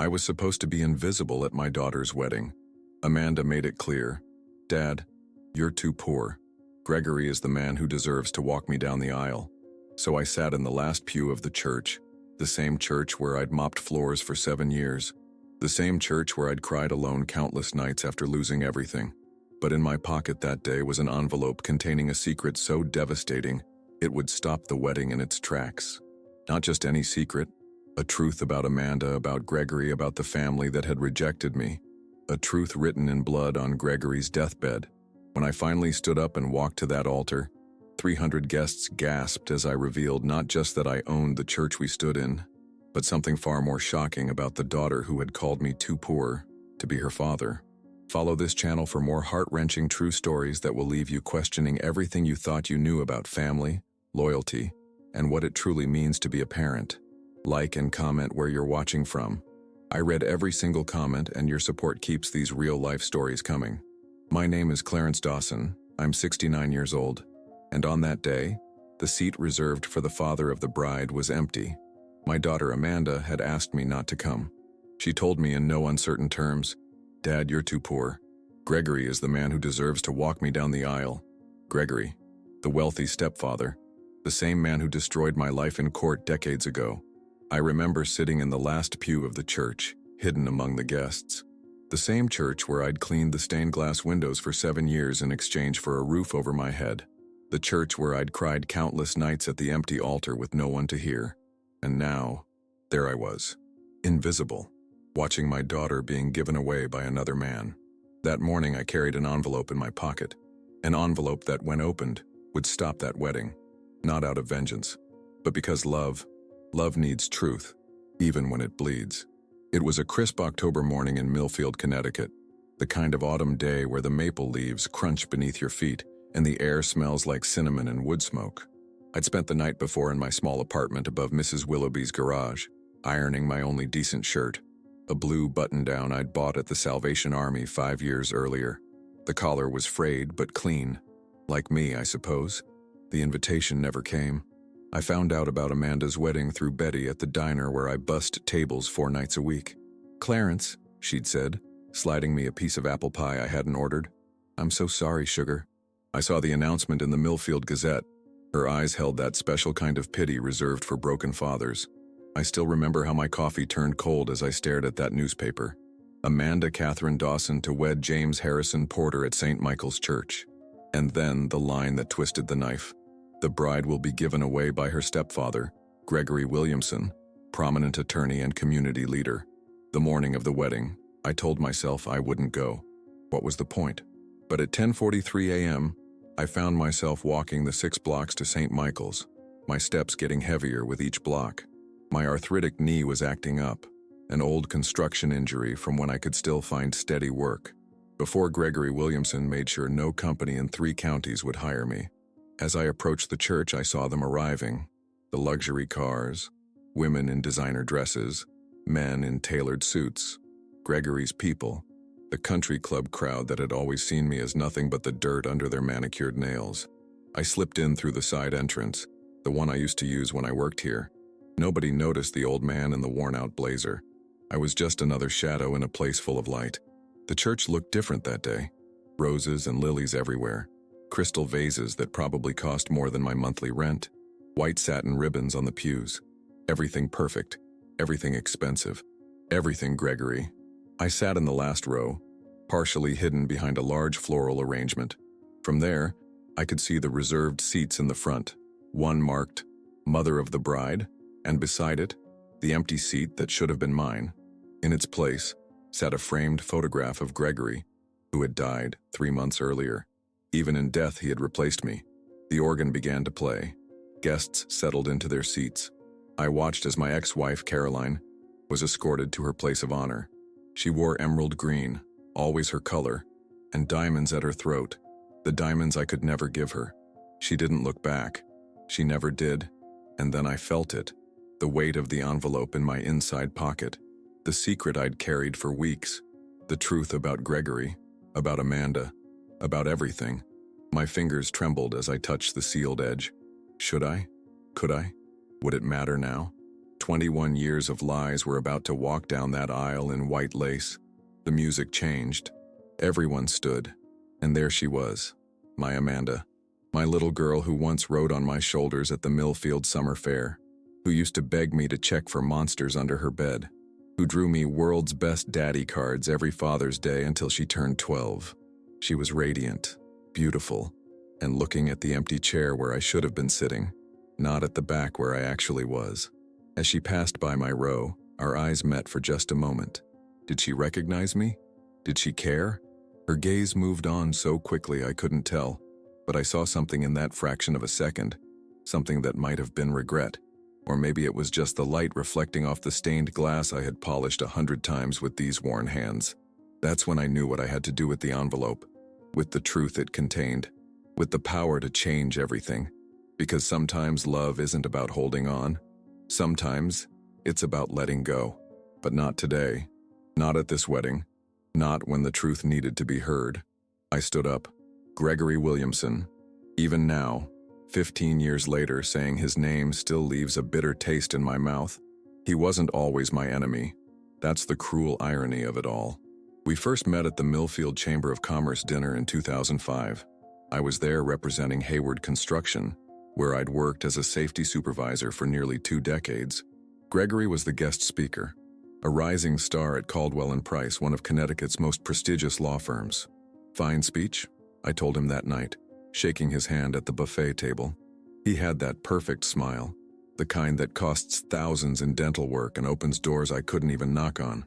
I was supposed to be invisible at my daughter's wedding. Amanda made it clear. Dad, you're too poor. Gregory is the man who deserves to walk me down the aisle. So I sat in the last pew of the church, the same church where I'd mopped floors for 7 years, the same church where I'd cried alone countless nights after losing everything. But in my pocket that day was an envelope containing a secret so devastating it would stop the wedding in its tracks. Not just any secret, a truth about Amanda, about Gregory, about the family that had rejected me. A truth written in blood on Gregory's deathbed. When I finally stood up and walked to that altar, 300 guests gasped as I revealed not just that I owned the church we stood in, but something far more shocking about the daughter who had called me too poor to be her father. Follow this channel for more heart-wrenching true stories that will leave you questioning everything you thought you knew about family, loyalty, and what it truly means to be a parent. Like and comment where you're watching from. I read every single comment, and your support keeps these real-life stories coming. My name is Clarence Dawson. I'm 69 years old, and on that day, the seat reserved for the father of the bride was empty. My daughter Amanda had asked me not to come. She told me in no uncertain terms, "Dad, you're too poor. Gregory is the man who deserves to walk me down the aisle." Gregory, the wealthy stepfather, the same man who destroyed my life in court decades ago. I remember sitting in the last pew of the church, hidden among the guests. The same church where I'd cleaned the stained glass windows for 7 years in exchange for a roof over my head. The church where I'd cried countless nights at the empty altar with no one to hear. And now, there I was, invisible, watching my daughter being given away by another man. That morning I carried an envelope in my pocket. An envelope that, when opened, would stop that wedding. Not out of vengeance, but because love needs truth, even when it bleeds. It was a crisp October morning in Millfield, Connecticut, the kind of autumn day where the maple leaves crunch beneath your feet and the air smells like cinnamon and wood smoke. I'd spent the night before in my small apartment above Mrs. Willoughby's garage, ironing my only decent shirt, a blue button-down I'd bought at the Salvation Army 5 years earlier. The collar was frayed but clean. Like me, I suppose. The invitation never came. I found out about Amanda's wedding through Betty at the diner where I bussed tables 4 nights a week. "Clarence," she'd said, sliding me a piece of apple pie I hadn't ordered. "I'm so sorry, sugar." I saw the announcement in the Millfield Gazette. Her eyes held that special kind of pity reserved for broken fathers. I still remember how my coffee turned cold as I stared at that newspaper. Amanda Catherine Dawson to wed James Harrison Porter at St. Michael's Church. And then the line that twisted the knife. The bride will be given away by her stepfather, Gregory Williamson, prominent attorney and community leader. The morning of the wedding, I told myself I wouldn't go. What was the point? But at 10:43 a.m., I found myself walking the 6 blocks to St. Michael's, my steps getting heavier with each block. My arthritic knee was acting up, an old construction injury from when I could still find steady work, before Gregory Williamson made sure no company in 3 counties would hire me. As I approached the church, I saw them arriving. The luxury cars, women in designer dresses, men in tailored suits, Gregory's people, the country club crowd that had always seen me as nothing but the dirt under their manicured nails. I slipped in through the side entrance, the one I used to use when I worked here. Nobody noticed the old man in the worn-out blazer. I was just another shadow in a place full of light. The church looked different that day. Roses and lilies everywhere. Crystal vases that probably cost more than my monthly rent. White satin ribbons on the pews. Everything perfect. Everything expensive. Everything Gregory. I sat in the last row, partially hidden behind a large floral arrangement. From there, I could see the reserved seats in the front, one marked Mother of the Bride, and beside it, the empty seat that should have been mine. In its place sat a framed photograph of Gregory, who had died 3 months earlier. Even in death, he had replaced me. The organ began to play. Guests settled into their seats. I watched as my ex-wife, Caroline, was escorted to her place of honor. She wore emerald green, always her color, and diamonds at her throat, the diamonds I could never give her. She didn't look back. She never did. And then I felt it, the weight of the envelope in my inside pocket, the secret I'd carried for weeks, the truth about Gregory, about Amanda, about everything. My fingers trembled as I touched the sealed edge. Should I? Could I? Would it matter now? 21 years of lies were about to walk down that aisle in white lace. The music changed. Everyone stood. And there she was, my Amanda. My little girl who once rode on my shoulders at the Millfield Summer Fair, who used to beg me to check for monsters under her bed, who drew me world's best daddy cards every Father's Day until she turned 12. She was radiant, beautiful, and looking at the empty chair where I should have been sitting, not at the back where I actually was. As she passed by my row, our eyes met for just a moment. Did she recognize me? Did she care? Her gaze moved on so quickly I couldn't tell, but I saw something in that fraction of a second, something that might have been regret, or maybe it was just the light reflecting off the stained glass I had polished 100 times with these worn hands. That's when I knew what I had to do with the envelope, with the truth it contained, with the power to change everything. Because sometimes love isn't about holding on. Sometimes it's about letting go. But not today. Not at this wedding. Not when the truth needed to be heard. I stood up. Gregory Williamson. Even now, 15 years later, saying his name still leaves a bitter taste in my mouth. He wasn't always my enemy. That's the cruel irony of it all. We first met at the Millfield Chamber of Commerce dinner in 2005. I was there representing Hayward Construction, where I'd worked as a safety supervisor for nearly 2 decades. Gregory was the guest speaker, a rising star at Caldwell & Price, one of Connecticut's most prestigious law firms. Fine speech? I told him that night, shaking his hand at the buffet table. He had that perfect smile, the kind that costs thousands in dental work and opens doors I couldn't even knock on.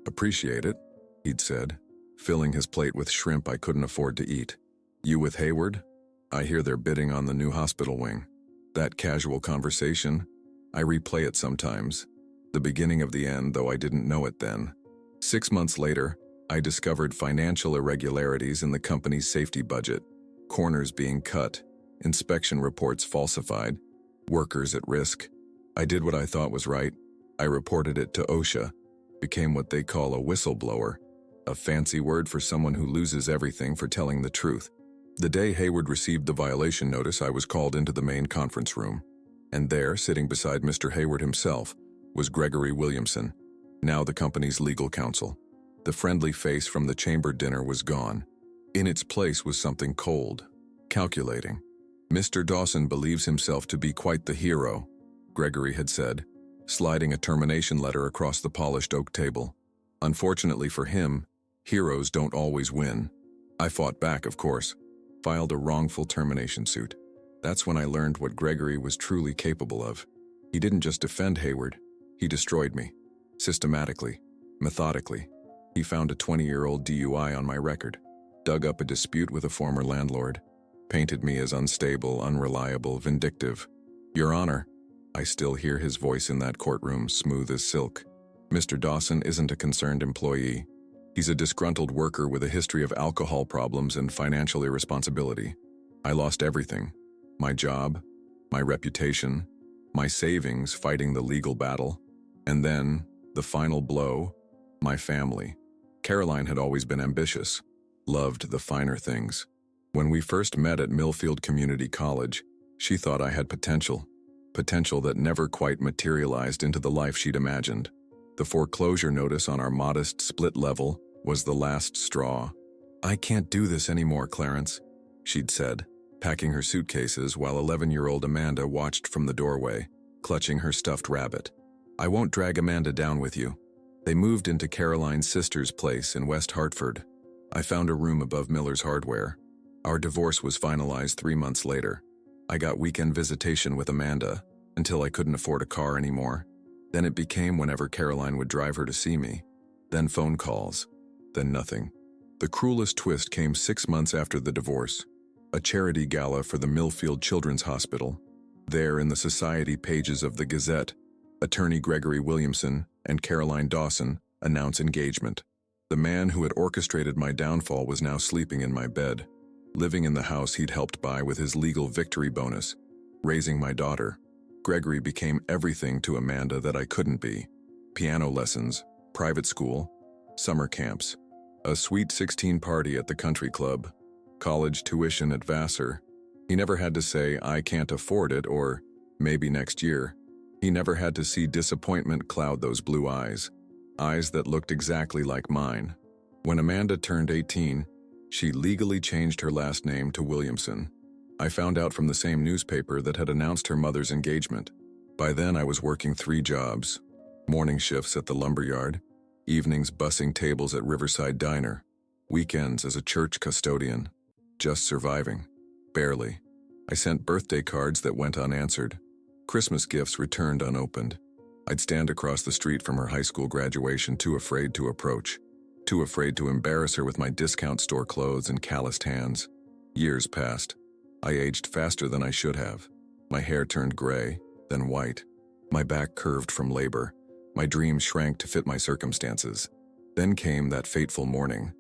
Appreciate it, he'd said, filling his plate with shrimp I couldn't afford to eat. You with Hayward? I hear they're bidding on the new hospital wing. That casual conversation, I replay it sometimes. The beginning of the end, though I didn't know it then. 6 months later, I discovered financial irregularities in the company's safety budget, corners being cut, inspection reports falsified, workers at risk. I did what I thought was right. I reported it to OSHA, became what they call a whistleblower, a fancy word for someone who loses everything for telling the truth. The day Hayward received the violation notice, I was called into the main conference room. And there, sitting beside Mr. Hayward himself, was Gregory Williamson, now the company's legal counsel. The friendly face from the chamber dinner was gone. In its place was something cold, calculating. Mr. Dawson believes himself to be quite the hero, Gregory had said, sliding a termination letter across the polished oak table. Unfortunately for him, heroes don't always win. I fought back, of course, filed a wrongful termination suit. That's when I learned what Gregory was truly capable of. He didn't just defend Hayward, he destroyed me. Systematically, methodically. He found a 20-year-old DUI on my record, dug up a dispute with a former landlord, painted me as unstable, unreliable, vindictive. Your Honor, I still hear his voice in that courtroom, smooth as silk. Mr. Dawson isn't a concerned employee. He's a disgruntled worker with a history of alcohol problems and financial irresponsibility. I lost everything. My job, my reputation, my savings fighting the legal battle, and then, the final blow, my family. Caroline had always been ambitious, loved the finer things. When we first met at Millfield Community College, she thought I had potential that never quite materialized into the life she'd imagined. The foreclosure notice on our modest split level was the last straw. I can't do this anymore, Clarence, she'd said, packing her suitcases while 11-year-old Amanda watched from the doorway, clutching her stuffed rabbit. I won't drag Amanda down with you. They moved into Caroline's sister's place in West Hartford. I found a room above Miller's Hardware. Our divorce was finalized 3 months later. I got weekend visitation with Amanda until I couldn't afford a car anymore. Then it became whenever Caroline would drive her to see me. Then phone calls. Then nothing. The cruelest twist came 6 months after the divorce. A charity gala for the Millfield Children's Hospital. There in the society pages of the Gazette, attorney Gregory Williamson and Caroline Dawson announce engagement. The man who had orchestrated my downfall was now sleeping in my bed, living in the house he'd helped buy with his legal victory bonus, raising my daughter. Gregory became everything to Amanda that I couldn't be. Piano lessons, private school, summer camps, a sweet 16 party at the country club, college tuition at Vassar. He never had to say, I can't afford it or maybe next year. He never had to see disappointment cloud those blue eyes, eyes that looked exactly like mine. When Amanda turned 18, she legally changed her last name to Williamson. I found out from the same newspaper that had announced her mother's engagement. By then I was working 3 jobs: morning shifts at the lumberyard, evenings bussing tables at Riverside Diner, weekends as a church custodian. Just surviving. Barely. I sent birthday cards that went unanswered. Christmas gifts returned unopened. I'd stand across the street from her high school graduation, too afraid to approach, too afraid to embarrass her with my discount store clothes and calloused hands. Years passed. I aged faster than I should have. My hair turned gray, then white. My back curved from labor. My dreams shrank to fit my circumstances. Then came that fateful morning.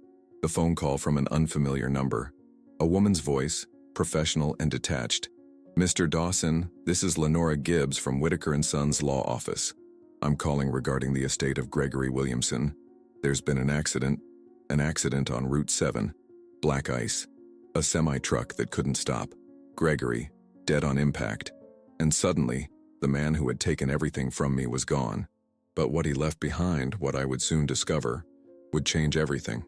The phone call from an unfamiliar number. A woman's voice, professional and detached. "Mr. Dawson, this is Lenora Gibbs from Whitaker & Sons Law Office. I'm calling regarding the estate of Gregory Williamson. There's been an accident on Route 7. Black ice. A semi-truck that couldn't stop. Gregory, dead on impact. And suddenly, the man who had taken everything from me was gone. But what he left behind, what I would soon discover, would change everything.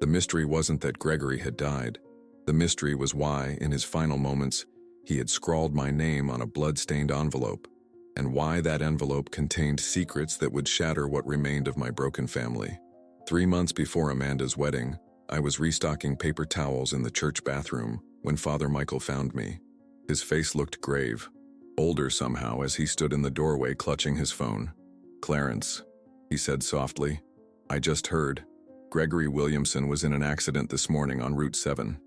The mystery wasn't that Gregory had died. The mystery was why, in his final moments, he had scrawled my name on a blood-stained envelope, and why that envelope contained secrets that would shatter what remained of my broken family. 3 months before Amanda's wedding, I was restocking paper towels in the church bathroom when Father Michael found me. His face looked grave, older somehow, as he stood in the doorway clutching his phone. "Clarence," he said softly, "I just heard. Gregory Williamson was in an accident this morning on Route 7.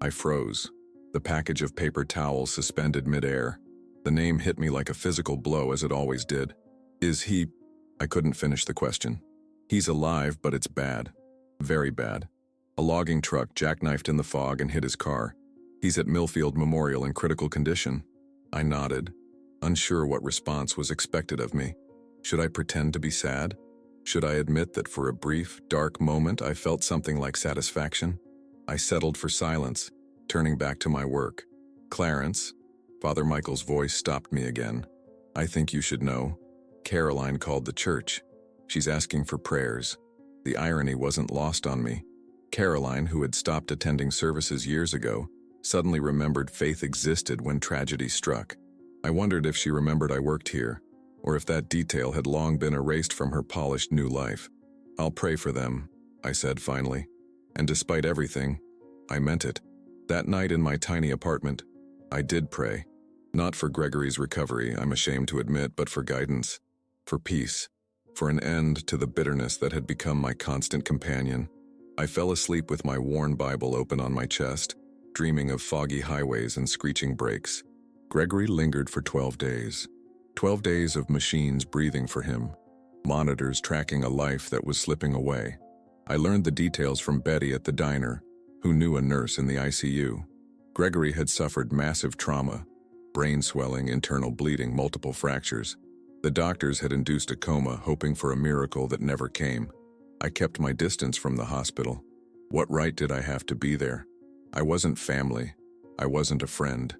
I froze, the package of paper towels suspended midair. The name hit me like a physical blow, as it always did. "Is he—" I couldn't finish the question. "He's alive, but it's bad. Very bad. A logging truck jackknifed in the fog and hit his car. He's at Millfield Memorial in critical condition." I nodded, unsure what response was expected of me. Should I pretend to be sad? Should I admit that for a brief, dark moment I felt something like satisfaction? I settled for silence, turning back to my work. "Clarence," Father Michael's voice stopped me again. "I think you should know. Caroline called the church. She's asking for prayers." The irony wasn't lost on me. Caroline, who had stopped attending services years ago, suddenly remembered faith existed when tragedy struck. I wondered if she remembered I worked here, or if that detail had long been erased from her polished new life. "I'll pray for them," I said finally. And despite everything, I meant it. That night in my tiny apartment, I did pray. Not for Gregory's recovery, I'm ashamed to admit, but for guidance, for peace, for an end to the bitterness that had become my constant companion. I fell asleep with my worn Bible open on my chest, dreaming of foggy highways and screeching brakes. Gregory lingered for 12 days. 12 days of machines breathing for him, monitors tracking a life that was slipping away. I learned the details from Betty at the diner, who knew a nurse in the ICU. Gregory had suffered massive trauma, brain swelling, internal bleeding, multiple fractures. The doctors had induced a coma, hoping for a miracle that never came. I kept my distance from the hospital. What right did I have to be there? I wasn't family. I wasn't a friend.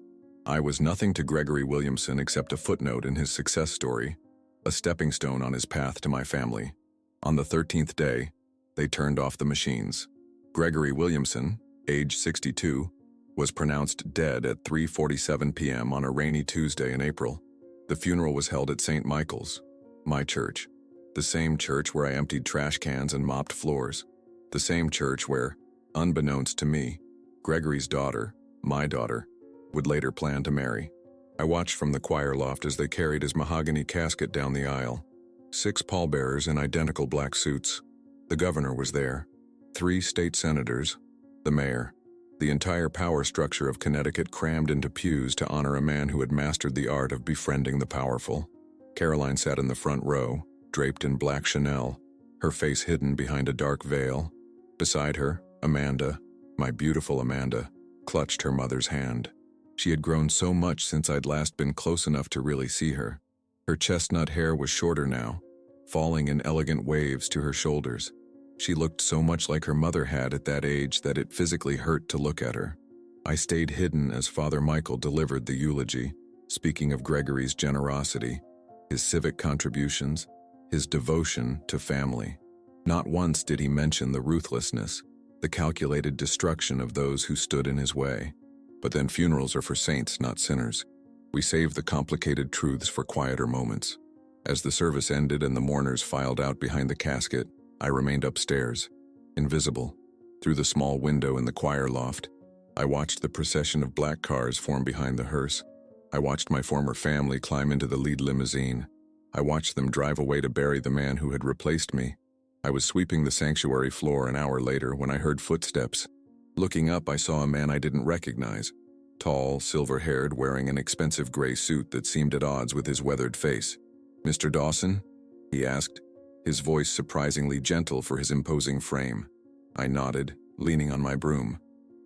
I was nothing to Gregory Williamson except a footnote in his success story, a stepping stone on his path to my family. On the 13th day, they turned off the machines. Gregory Williamson, age 62, was pronounced dead at 3:47 p.m. on a rainy Tuesday in April. The funeral was held at St. Michael's, my church, the same church where I emptied trash cans and mopped floors, the same church where, unbeknownst to me, Gregory's daughter, my daughter, would later plan to marry. I watched from the choir loft as they carried his mahogany casket down the aisle. 6 pallbearers in identical black suits. The governor was there. 3 state senators, the mayor, the entire power structure of Connecticut crammed into pews to honor a man who had mastered the art of befriending the powerful. Caroline sat in the front row, draped in black Chanel, her face hidden behind a dark veil. Beside her, Amanda, my beautiful Amanda, clutched her mother's hand. She had grown so much since I'd last been close enough to really see her. Her chestnut hair was shorter now, falling in elegant waves to her shoulders. She looked so much like her mother had at that age that it physically hurt to look at her. I stayed hidden as Father Michael delivered the eulogy, speaking of Gregory's generosity, his civic contributions, his devotion to family. Not once did he mention the ruthlessness, the calculated destruction of those who stood in his way. But then funerals are for saints, not sinners. We save the complicated truths for quieter moments. As the service ended and the mourners filed out behind the casket, I remained upstairs, invisible. Through the small window in the choir loft, I watched the procession of black cars form behind the hearse. I watched my former family climb into the lead limousine. I watched them drive away to bury the man who had replaced me. I was sweeping the sanctuary floor an hour later when I heard footsteps. Looking up, I saw a man I didn't recognize. Tall, silver-haired, wearing an expensive gray suit that seemed at odds with his weathered face. "Mr. Dawson?" he asked, his voice surprisingly gentle for his imposing frame. I nodded, leaning on my broom.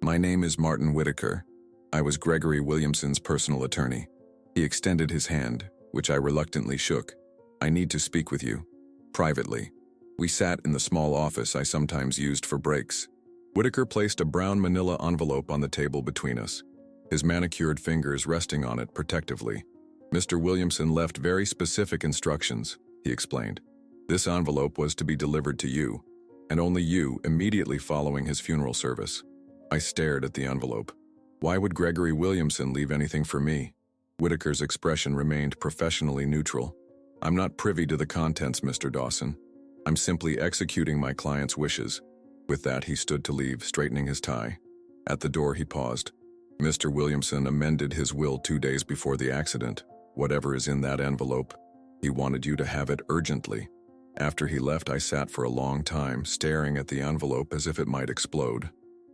"My name is Martin Whitaker. I was Gregory Williamson's personal attorney." He extended his hand, which I reluctantly shook. "I need to speak with you. Privately." We sat in the small office I sometimes used for breaks. Whitaker placed a brown manila envelope on the table between us, his manicured fingers resting on it protectively. "Mr. Williamson left very specific instructions," he explained. "This envelope was to be delivered to you, and only you, immediately following his funeral service." I stared at the envelope. Why would Gregory Williamson leave anything for me? Whitaker's expression remained professionally neutral. "I'm not privy to the contents, Mr. Dawson. I'm simply executing my client's wishes." With that, he stood to leave, straightening his tie. At the door, he paused. "Mr. Williamson amended his will 2 days before the accident. Whatever is in that envelope, he wanted you to have it urgently." After he left, I sat for a long time, staring at the envelope as if it might explode.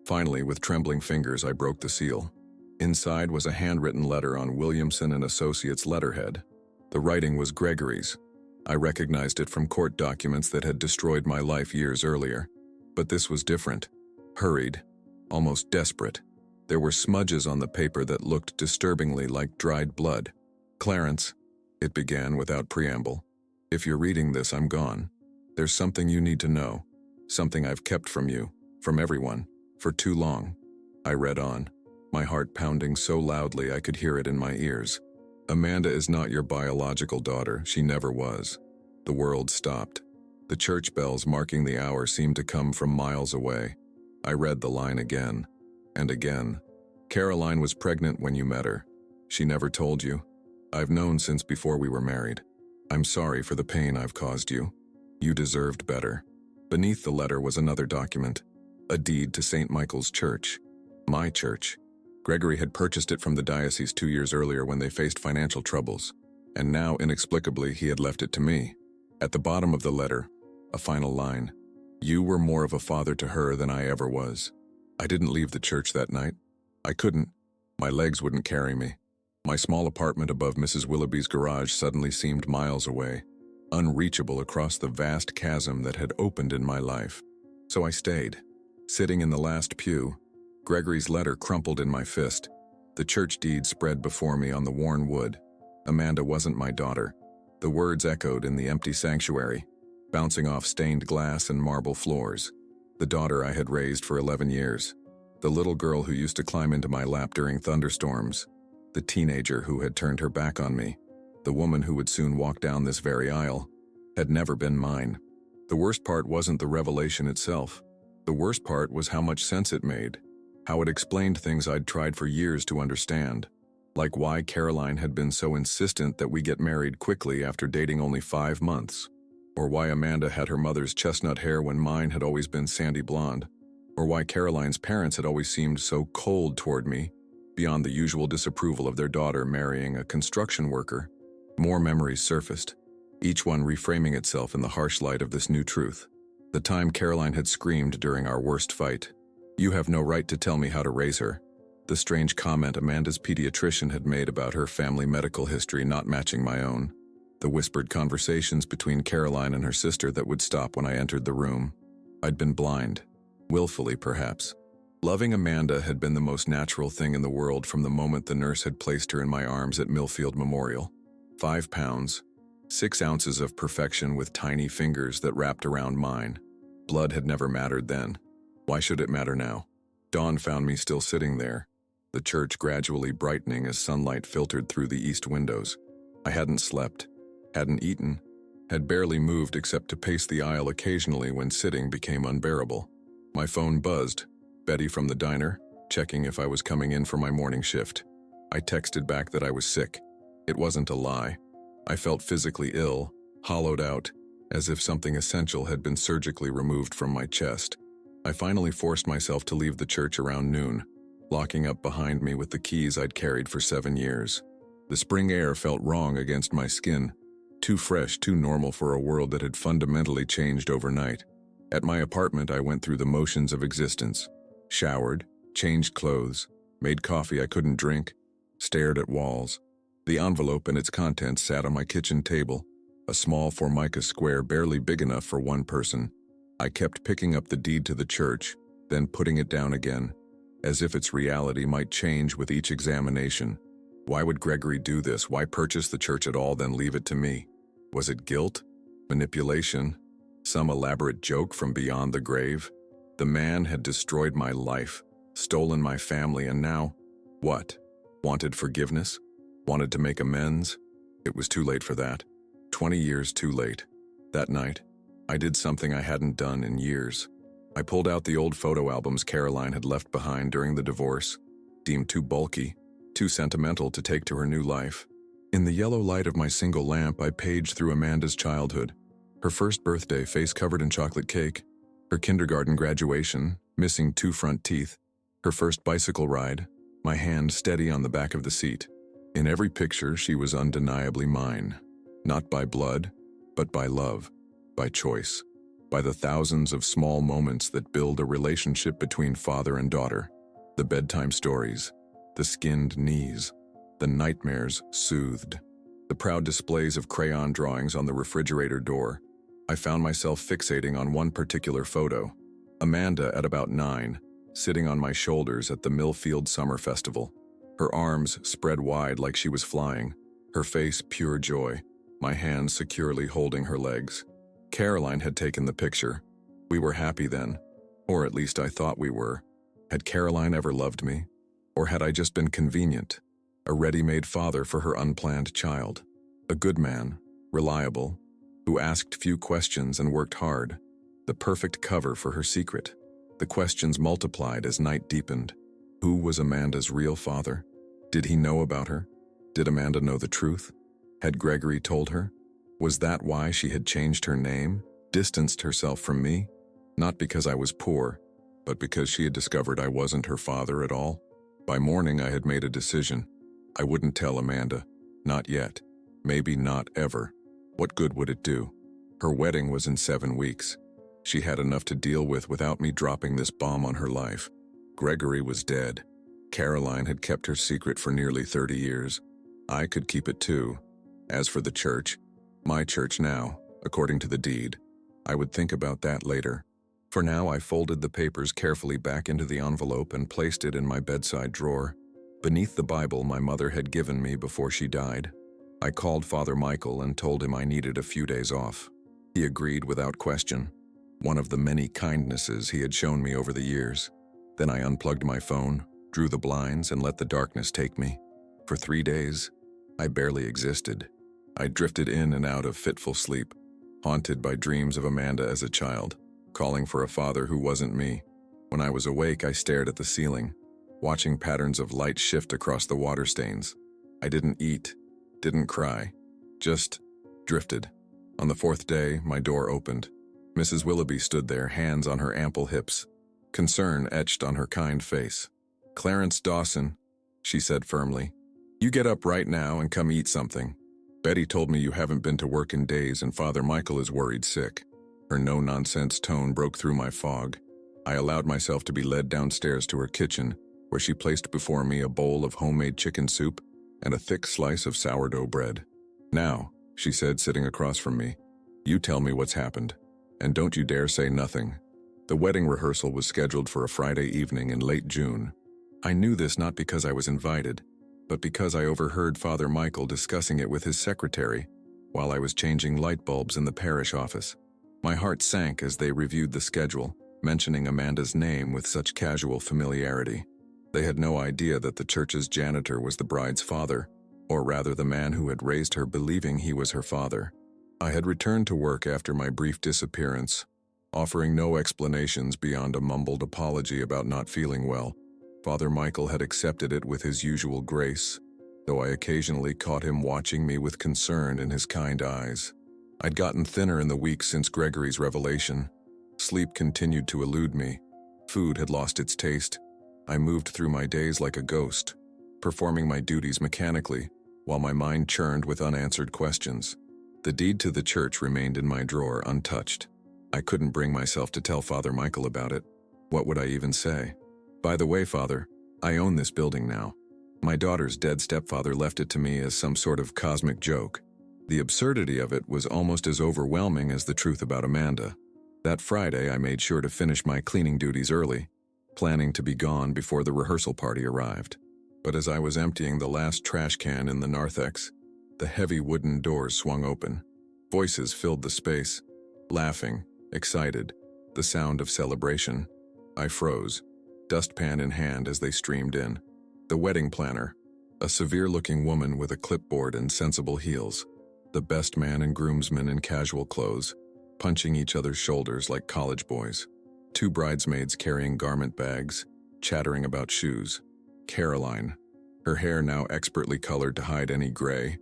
Finally, with trembling fingers, I broke the seal. Inside was a handwritten letter on Williamson and Associates letterhead. The writing was Gregory's. I recognized it from court documents that had destroyed my life years earlier. But this was different. Hurried. Almost desperate. There were smudges on the paper that looked disturbingly like dried blood. "Clarence," it began without preamble, "if you're reading this, I'm gone. There's something you need to know. Something I've kept from you, from everyone, for too long." I read on, my heart pounding so loudly I could hear it in my ears. "Amanda is not your biological daughter. She never was." The world stopped. The church bells marking the hour seemed to come from miles away. I read the line again, and again. "Caroline was pregnant when you met her. She never told you. I've known since before we were married. I'm sorry for the pain I've caused you. You deserved better." Beneath the letter was another document, a deed to St. Michael's Church. My church. Gregory had purchased it from the diocese 2 years earlier when they faced financial troubles, and now, inexplicably, he had left it to me. At the bottom of the letter, a final line. "You were more of a father to her than I ever was." I didn't leave the church that night. I couldn't. My legs wouldn't carry me. My small apartment above Mrs. Willoughby's garage suddenly seemed miles away, unreachable across the vast chasm that had opened in my life. So I stayed, sitting in the last pew, Gregory's letter crumpled in my fist. The church deed spread before me on the worn wood. Amanda wasn't my daughter. The words echoed in the empty sanctuary, bouncing off stained glass and marble floors. The daughter I had raised for 11 years. The little girl who used to climb into my lap during thunderstorms. The teenager who had turned her back on me. The woman who would soon walk down this very aisle. Had never been mine. The worst part wasn't the revelation itself. The worst part was how much sense it made. How it explained things I'd tried for years to understand. Like why Caroline had been so insistent that we get married quickly after dating only 5 months. Or why Amanda had her mother's chestnut hair when mine had always been sandy blonde. Or why Caroline's parents had always seemed so cold toward me, beyond the usual disapproval of their daughter marrying a construction worker. More memories surfaced, each one reframing itself in the harsh light of this new truth. The time Caroline had screamed during our worst fight, "You have no right to tell me how to raise her." The strange comment Amanda's pediatrician had made about her family medical history not matching my own. The whispered conversations between Caroline and her sister that would stop when I entered the room. I'd been blind. Willfully, perhaps. Loving Amanda had been the most natural thing in the world from the moment the nurse had placed her in my arms at Millfield Memorial. 5 pounds, 6 ounces of perfection with tiny fingers that wrapped around mine. Blood had never mattered then. Why should it matter now? Dawn found me still sitting there, the church gradually brightening as sunlight filtered through the east windows. I hadn't slept. hadn't eaten, had barely moved except to pace the aisle occasionally when sitting became unbearable. My phone buzzed. Betty from the diner, checking if I was coming in for my morning shift. I texted back that I was sick. It wasn't a lie. I felt physically ill, hollowed out, as if something essential had been surgically removed from my chest. I finally forced myself to leave the church around noon, locking up behind me with the keys I'd carried for 7 years. The spring air felt wrong against my skin, too fresh, too normal for a world that had fundamentally changed overnight. At my apartment, I went through the motions of existence. Showered, changed clothes, made coffee I couldn't drink, stared at walls. The envelope and its contents sat on my kitchen table, a small Formica square barely big enough for one person. I kept picking up the deed to the church, then putting it down again, as if its reality might change with each examination. Why would Gregory do this? Why purchase the church at all, then leave it to me? Was it guilt? Manipulation? Some elaborate joke from beyond the grave? The man had destroyed my life, stolen my family, and now, what? Wanted forgiveness? Wanted to make amends? It was too late for that. 20 years too late. That night, I did something I hadn't done in years. I pulled out the old photo albums Caroline had left behind during the divorce, deemed too bulky, too sentimental to take to her new life. In the yellow light of my single lamp, I paged through Amanda's childhood. Her first birthday, face covered in chocolate cake. Her kindergarten graduation, missing 2 front teeth. Her first bicycle ride, my hand steady on the back of the seat. In every picture, she was undeniably mine. Not by blood, but by love, by choice, by the thousands of small moments that build a relationship between father and daughter. The bedtime stories, the skinned knees, the nightmares soothed, the proud displays of crayon drawings on the refrigerator door. I found myself fixating on one particular photo. Amanda at about 9, sitting on my shoulders at the Millfield Summer Festival. Her arms spread wide like she was flying, her face pure joy, my hands securely holding her legs. Caroline had taken the picture. We were happy then, or at least I thought we were. Had Caroline ever loved me? Or had I just been convenient, a ready-made father for her unplanned child? A good man, reliable, who asked few questions and worked hard. The perfect cover for her secret. The questions multiplied as night deepened. Who was Amanda's real father? Did he know about her? Did Amanda know the truth? Had Gregory told her? Was that why she had changed her name, distanced herself from me? Not because I was poor, but because she had discovered I wasn't her father at all? By morning, I had made a decision. I wouldn't tell Amanda. Not yet. Maybe not ever. What good would it do? Her wedding was in 7 weeks. She had enough to deal with without me dropping this bomb on her life. Gregory was dead. Caroline had kept her secret for nearly 30 years. I could keep it too. As for the church, my church now, according to the deed, I would think about that later. For now, I folded the papers carefully back into the envelope and placed it in my bedside drawer, beneath the Bible my mother had given me before she died. I called Father Michael and told him I needed a few days off. He agreed without question, one of the many kindnesses he had shown me over the years. Then I unplugged my phone, drew the blinds, and let the darkness take me. For 3 days, I barely existed. I drifted in and out of fitful sleep, haunted by dreams of Amanda as a child, calling for a father who wasn't me. When I was awake, I stared at the ceiling, watching patterns of light shift across the water stains. I didn't eat, didn't cry, just drifted. On the 4th day, my door opened. Mrs. Willoughby stood there, hands on her ample hips, concern etched on her kind face. "Clarence Dawson," she said firmly, "you get up right now and come eat something. Betty told me you haven't been to work in days and Father Michael is worried sick." Her no-nonsense tone broke through my fog. I allowed myself to be led downstairs to her kitchen, where she placed before me a bowl of homemade chicken soup and a thick slice of sourdough bread. "Now," she said, sitting across from me, "you tell me what's happened. And don't you dare say nothing." The wedding rehearsal was scheduled for a Friday evening in late June. I knew this not because I was invited, but because I overheard Father Michael discussing it with his secretary while I was changing light bulbs in the parish office. My heart sank as they reviewed the schedule, mentioning Amanda's name with such casual familiarity. They had no idea that the church's janitor was the bride's father, or rather the man who had raised her believing he was her father. I had returned to work after my brief disappearance, offering no explanations beyond a mumbled apology about not feeling well. Father Michael had accepted it with his usual grace, though I occasionally caught him watching me with concern in his kind eyes. I'd gotten thinner in the weeks since Gregory's revelation. Sleep continued to elude me. Food had lost its taste. I moved through my days like a ghost, performing my duties mechanically, while my mind churned with unanswered questions. The deed to the church remained in my drawer untouched. I couldn't bring myself to tell Father Michael about it. What would I even say? By the way, Father, I own this building now. My daughter's dead stepfather left it to me as some sort of cosmic joke. The absurdity of it was almost as overwhelming as the truth about Amanda. That Friday, I made sure to finish my cleaning duties early, planning to be gone before the rehearsal party arrived. But as I was emptying the last trash can in the narthex, the heavy wooden doors swung open. Voices filled the space, laughing, excited, the sound of celebration. I froze, dustpan in hand as they streamed in. The wedding planner, a severe-looking woman with a clipboard and sensible heels. The best man and groomsmen in casual clothes, punching each other's shoulders like college boys. Two bridesmaids carrying garment bags, chattering about shoes. Caroline, her hair now expertly colored to hide any gray,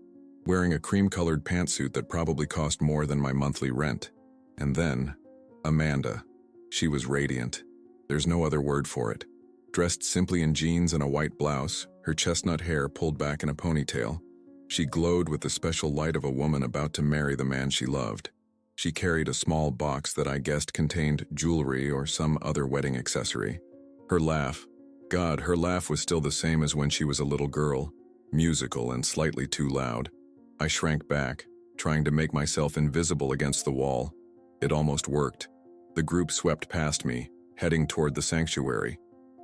wearing a cream-colored pantsuit that probably cost more than my monthly rent. And then, Amanda. She was radiant. There's no other word for it. Dressed simply in jeans and a white blouse, her chestnut hair pulled back in a ponytail, she glowed with the special light of a woman about to marry the man she loved. She carried a small box that I guessed contained jewelry or some other wedding accessory. Her laugh, God, her laugh was still the same as when she was a little girl, musical and slightly too loud. I shrank back, trying to make myself invisible against the wall. It almost worked. The group swept past me, heading toward the sanctuary,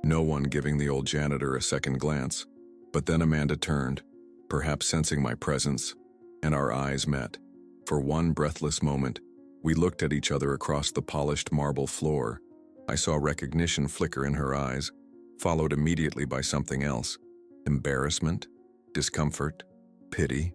no one giving the old janitor a second glance. But then Amanda turned, perhaps sensing my presence, and our eyes met. For one breathless moment, we looked at each other across the polished marble floor. I saw recognition flicker in her eyes, followed immediately by something else. Embarrassment, discomfort, pity.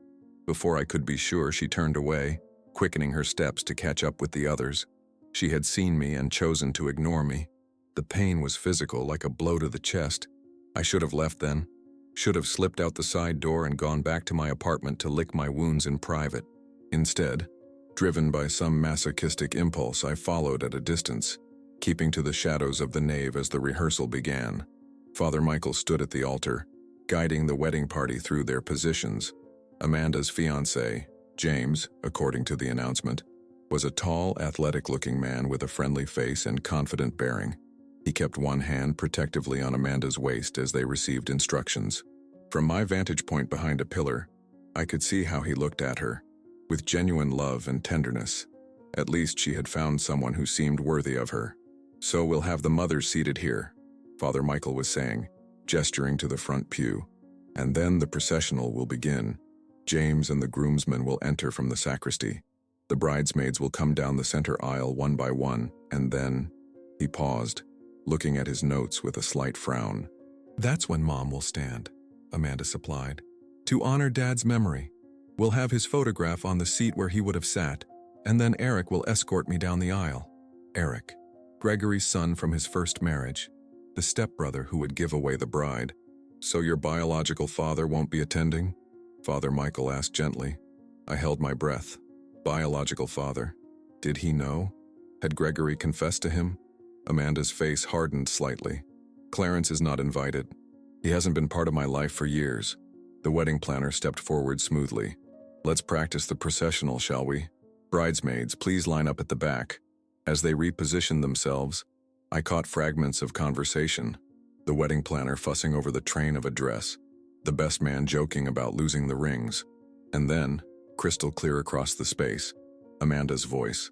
Before I could be sure, she turned away, quickening her steps to catch up with the others. She had seen me and chosen to ignore me. The pain was physical, like a blow to the chest. I should have left then. Should have slipped out the side door and gone back to my apartment to lick my wounds in private. Instead, driven by some masochistic impulse, I followed at a distance, keeping to the shadows of the nave as the rehearsal began. Father Michael stood at the altar, guiding the wedding party through their positions. Amanda's fiancé, James, according to the announcement, was a tall, athletic-looking man with a friendly face and confident bearing. He kept one hand protectively on Amanda's waist as they received instructions. From my vantage point behind a pillar, I could see how he looked at her, with genuine love and tenderness. At least she had found someone who seemed worthy of her. So we'll have the mothers seated here, Father Michael was saying, gesturing to the front pew. And then the processional will begin. James and the groomsmen will enter from the sacristy. The bridesmaids will come down the center aisle one by one, and then... He paused, looking at his notes with a slight frown. That's when Mom will stand, Amanda supplied. To honor Dad's memory. We'll have his photograph on the seat where he would have sat, and then Eric will escort me down the aisle. Eric, Gregory's son from his first marriage, the stepbrother who would give away the bride. So your biological father won't be attending? Father Michael asked gently. I held my breath. Biological father. Did he know? Had Gregory confessed to him? Amanda's face hardened slightly. Clarence is not invited. He hasn't been part of my life for years. The wedding planner stepped forward smoothly. Let's practice the processional, shall we? Bridesmaids, please line up at the back. As they repositioned themselves, I caught fragments of conversation. The wedding planner fussing over the train of a dress. The best man joking about losing the rings. And then, crystal clear across the space, Amanda's voice.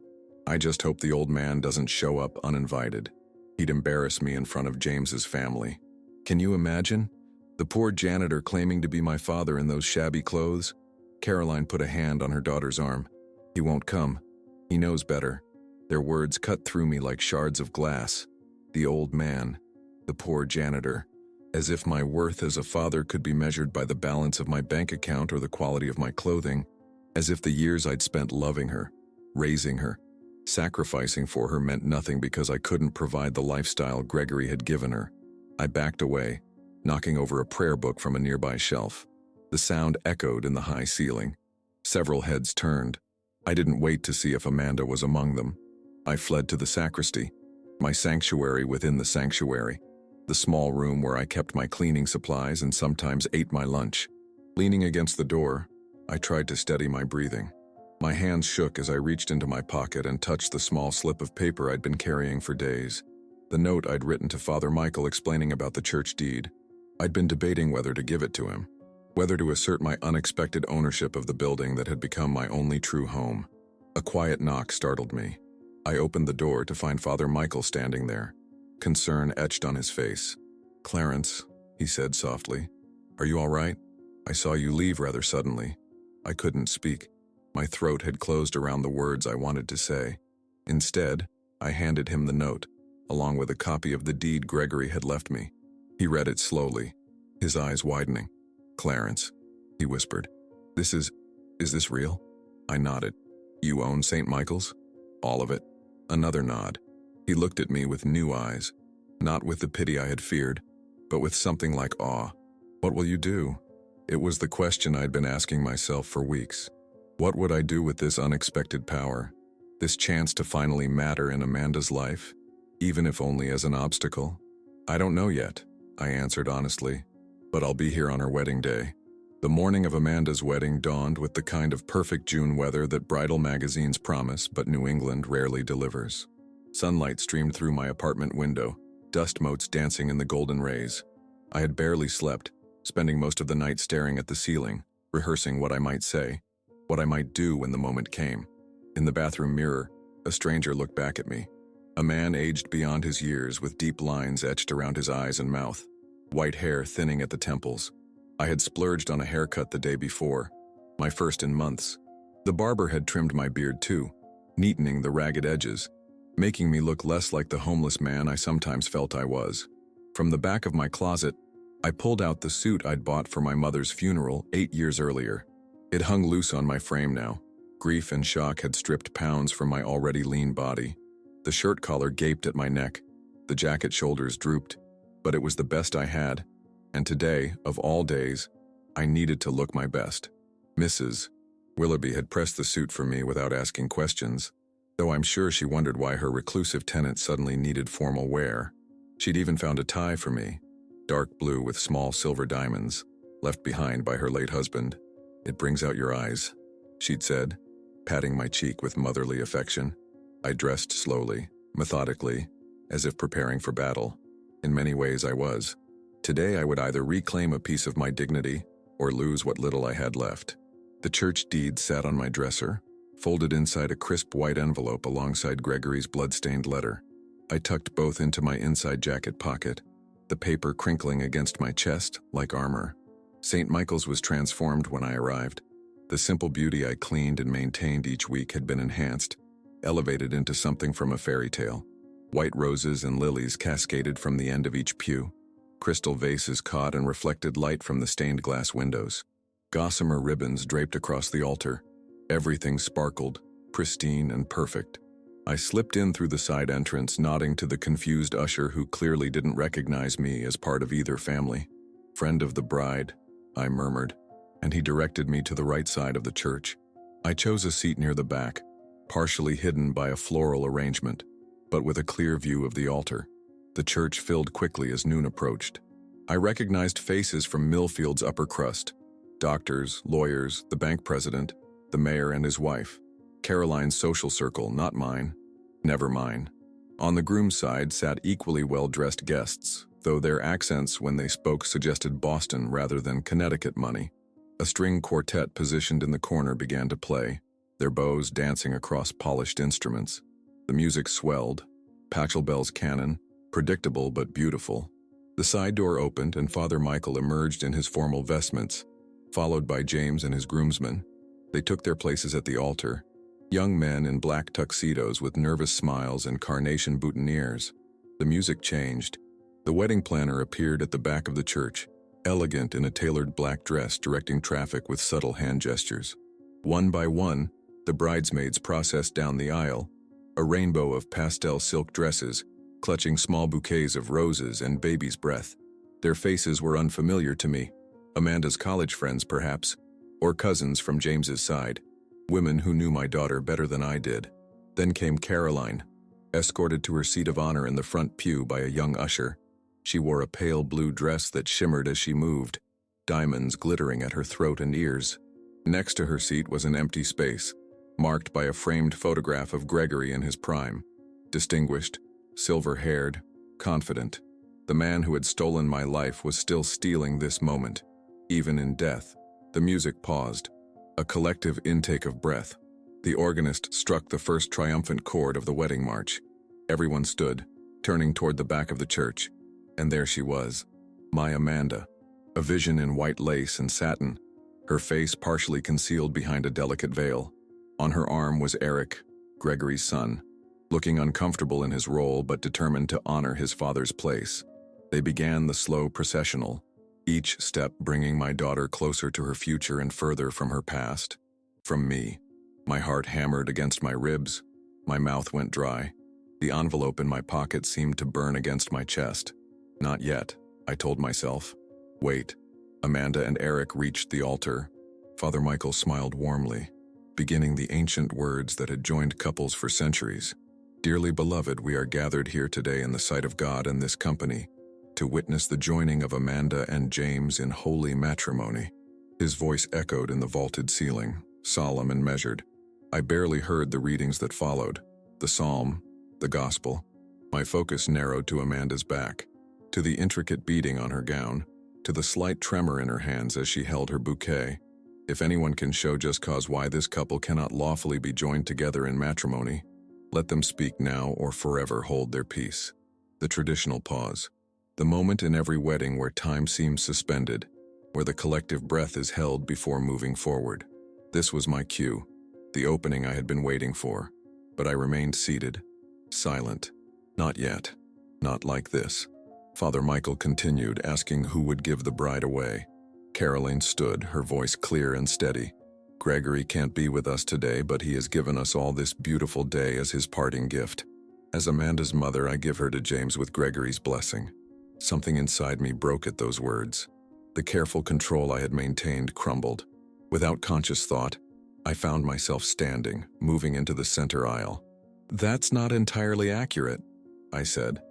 I just hope the old man doesn't show up uninvited. He'd embarrass me in front of James's family. Can you imagine? The poor janitor claiming to be my father in those shabby clothes? Caroline put a hand on her daughter's arm. He won't come. He knows better. Their words cut through me like shards of glass. The old man. The poor janitor. As if my worth as a father could be measured by the balance of my bank account or the quality of my clothing. As if the years I'd spent loving her, raising her, sacrificing for her meant nothing because I couldn't provide the lifestyle Gregory had given her. I backed away, knocking over a prayer book from a nearby shelf. The sound echoed in the high ceiling. Several heads turned. I didn't wait to see if Amanda was among them. I fled to the sacristy, my sanctuary within the sanctuary, the small room where I kept my cleaning supplies and sometimes ate my lunch. Leaning against the door, I tried to steady my breathing. My hands shook as I reached into my pocket and touched the small slip of paper I'd been carrying for days. The note I'd written to Father Michael explaining about the church deed. I'd been debating whether to give it to him, whether to assert my unexpected ownership of the building that had become my only true home. A quiet knock startled me. I opened the door to find Father Michael standing there, concern etched on his face. "Clarence," he said softly, "are you all right? I saw you leave rather suddenly." I couldn't speak. My throat had closed around the words I wanted to say. Instead, I handed him the note, along with a copy of the deed Gregory had left me. He read it slowly, his eyes widening. "Clarence," he whispered, is this real?" I nodded. "You own St. Michael's? All of it?" Another nod. He looked at me with new eyes, not with the pity I had feared, but with something like awe. "What will you do?" It was the question I'd been asking myself for weeks. What would I do with this unexpected power, this chance to finally matter in Amanda's life, even if only as an obstacle? "I don't know yet," I answered honestly, "but I'll be here on her wedding day." The morning of Amanda's wedding dawned with the kind of perfect June weather that bridal magazines promise but New England rarely delivers. Sunlight streamed through my apartment window, dust motes dancing in the golden rays. I had barely slept, spending most of the night staring at the ceiling, rehearsing what I might say, what I might do when the moment came. In the bathroom mirror, a stranger looked back at me. A man aged beyond his years with deep lines etched around his eyes and mouth, white hair thinning at the temples. I had splurged on a haircut the day before, my first in months. The barber had trimmed my beard too, neatening the ragged edges, making me look less like the homeless man I sometimes felt I was. From the back of my closet, I pulled out the suit I'd bought for my mother's funeral 8 years earlier. It hung loose on my frame now. Grief and shock had stripped pounds from my already lean body. The shirt collar gaped at my neck. The jacket shoulders drooped, but it was the best I had. And today, of all days, I needed to look my best. Mrs. Willoughby had pressed the suit for me without asking questions, though I'm sure she wondered why her reclusive tenant suddenly needed formal wear. She'd even found a tie for me, dark blue with small silver diamonds, left behind by her late husband. "It brings out your eyes," she'd said, patting my cheek with motherly affection. I dressed slowly, methodically, as if preparing for battle. In many ways I was. Today I would either reclaim a piece of my dignity or lose what little I had left. The church deed sat on my dresser, folded inside a crisp white envelope alongside Gregory's blood-stained letter. I tucked both into my inside jacket pocket, the paper crinkling against my chest like armor. St. Michael's was transformed when I arrived. The simple beauty I cleaned and maintained each week had been enhanced, elevated into something from a fairy tale. White roses and lilies cascaded from the end of each pew. Crystal vases caught and reflected light from the stained glass windows. Gossamer ribbons draped across the altar. Everything sparkled, pristine and perfect. I slipped in through the side entrance, nodding to the confused usher who clearly didn't recognize me as part of either family. "Friend of the bride," I murmured, and he directed me to the right side of the church. I chose a seat near the back, partially hidden by a floral arrangement, but with a clear view of the altar. The church filled quickly as noon approached. I recognized faces from Millfield's upper crust: doctors, lawyers, the bank president, the mayor and his wife. Caroline's social circle, not mine. Never mine. On the groom's side sat equally well-dressed guests, though their accents when they spoke suggested Boston rather than Connecticut money. A string quartet positioned in the corner began to play, their bows dancing across polished instruments. The music swelled, Pachelbel's canon, predictable but beautiful. The side door opened and Father Michael emerged in his formal vestments, followed by James and his groomsmen. They took their places at the altar, young men in black tuxedos with nervous smiles and carnation boutonnieres. The music changed. The wedding planner appeared at the back of the church, elegant in a tailored black dress directing traffic with subtle hand gestures. One by one, the bridesmaids processed down the aisle, a rainbow of pastel silk dresses, clutching small bouquets of roses and baby's breath. Their faces were unfamiliar to me. Amanda's college friends, perhaps, or cousins from James's side, women who knew my daughter better than I did. Then came Caroline, escorted to her seat of honor in the front pew by a young usher. She wore a pale blue dress that shimmered as she moved, diamonds glittering at her throat and ears. Next to her seat was an empty space, marked by a framed photograph of Gregory in his prime. Distinguished, silver-haired, confident. The man who had stolen my life was still stealing this moment. Even in death, the music paused, a collective intake of breath. The organist struck the first triumphant chord of the wedding march. Everyone stood, turning toward the back of the church. And there she was, my Amanda, a vision in white lace and satin, her face partially concealed behind a delicate veil. On her arm was Eric, Gregory's son, looking uncomfortable in his role but determined to honor his father's place. They began the slow processional, each step bringing my daughter closer to her future and further from her past, from me. My heart hammered against my ribs, my mouth went dry. The envelope in my pocket seemed to burn against my chest. Not yet, I told myself. Wait. Amanda and Eric reached the altar. Father Michael smiled warmly, beginning the ancient words that had joined couples for centuries. Dearly beloved, we are gathered here today in the sight of God and this company, to witness the joining of Amanda and James in holy matrimony. His voice echoed in the vaulted ceiling, solemn and measured. I barely heard the readings that followed, the psalm, the gospel. My focus narrowed to Amanda's back, to the intricate beading on her gown, to the slight tremor in her hands as she held her bouquet. If anyone can show just cause why this couple cannot lawfully be joined together in matrimony, let them speak now or forever hold their peace. The traditional pause. The moment in every wedding where time seems suspended, where the collective breath is held before moving forward. This was my cue, the opening I had been waiting for, but I remained seated, silent. Not yet. Not like this. Father Michael continued, asking who would give the bride away. Caroline stood, her voice clear and steady. Gregory can't be with us today, but he has given us all this beautiful day as his parting gift. As Amanda's mother, I give her to James with Gregory's blessing. Something inside me broke at those words. The careful control I had maintained crumbled. Without conscious thought, I found myself standing, moving into the center aisle. "That's not entirely accurate," I said,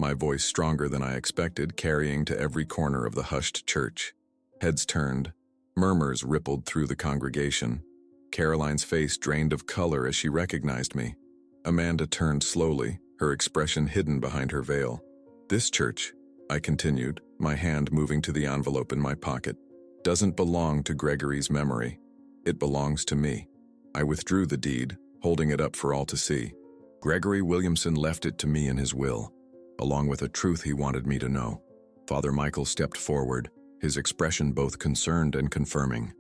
my voice stronger than I expected, carrying to every corner of the hushed church. Heads turned. Murmurs rippled through the congregation. Caroline's face drained of color as she recognized me. Amanda turned slowly, her expression hidden behind her veil. "This church," I continued, my hand moving to the envelope in my pocket, "doesn't belong to Gregory's memory. It belongs to me." I withdrew the deed, holding it up for all to see. Gregory Williamson left it to me in his will, along with a truth he wanted me to know. Father Michael stepped forward, his expression both concerned and confirming.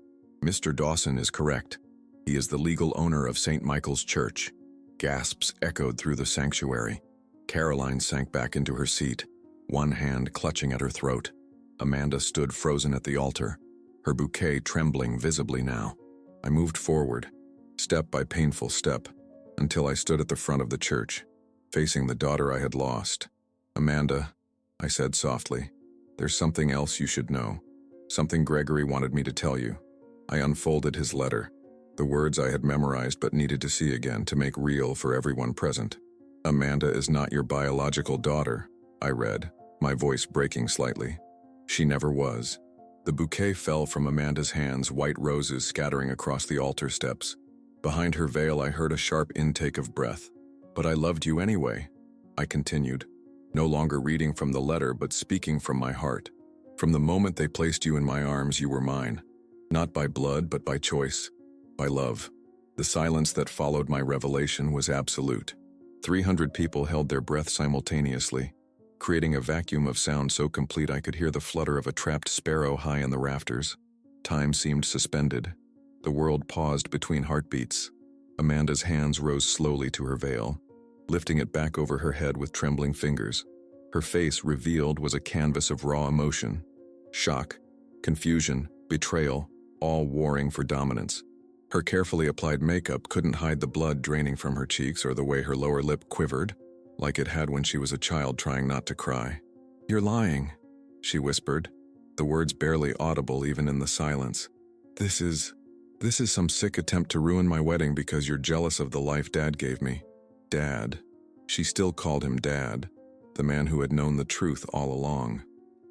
"Mr. Dawson is correct. He is the legal owner of St. Michael's Church." Gasps echoed through the sanctuary. Caroline sank back into her seat, one hand clutching at her throat. Amanda stood frozen at the altar, her bouquet trembling visibly now. I moved forward, step by painful step, until I stood at the front of the church, facing the daughter I had lost. "Amanda," I said softly, "there's something else you should know. Something Gregory wanted me to tell you." I unfolded his letter, the words I had memorized but needed to see again to make real for everyone present. "Amanda is not your biological daughter," I read, my voice breaking slightly. "She never was." The bouquet fell from Amanda's hands, white roses scattering across the altar steps. Behind her veil I heard a sharp intake of breath. "But I loved you anyway," I continued, no longer reading from the letter but speaking from my heart. "From the moment they placed you in my arms, you were mine. Not by blood, but by choice, by love." The silence that followed my revelation was absolute. 300 people held their breath simultaneously, creating a vacuum of sound so complete I could hear the flutter of a trapped sparrow high in the rafters. Time seemed suspended. The world paused between heartbeats. Amanda's hands rose slowly to her veil, lifting it back over her head with trembling fingers. Her face, revealed, was a canvas of raw emotion. Shock, confusion, betrayal, all warring for dominance. Her carefully applied makeup couldn't hide the blood draining from her cheeks or the way her lower lip quivered, like it had when she was a child trying not to cry. "You're lying," she whispered, the words barely audible even in the silence. This is some sick attempt to ruin my wedding because you're jealous of the life Dad gave me." Dad. She still called him Dad, the man who had known the truth all along.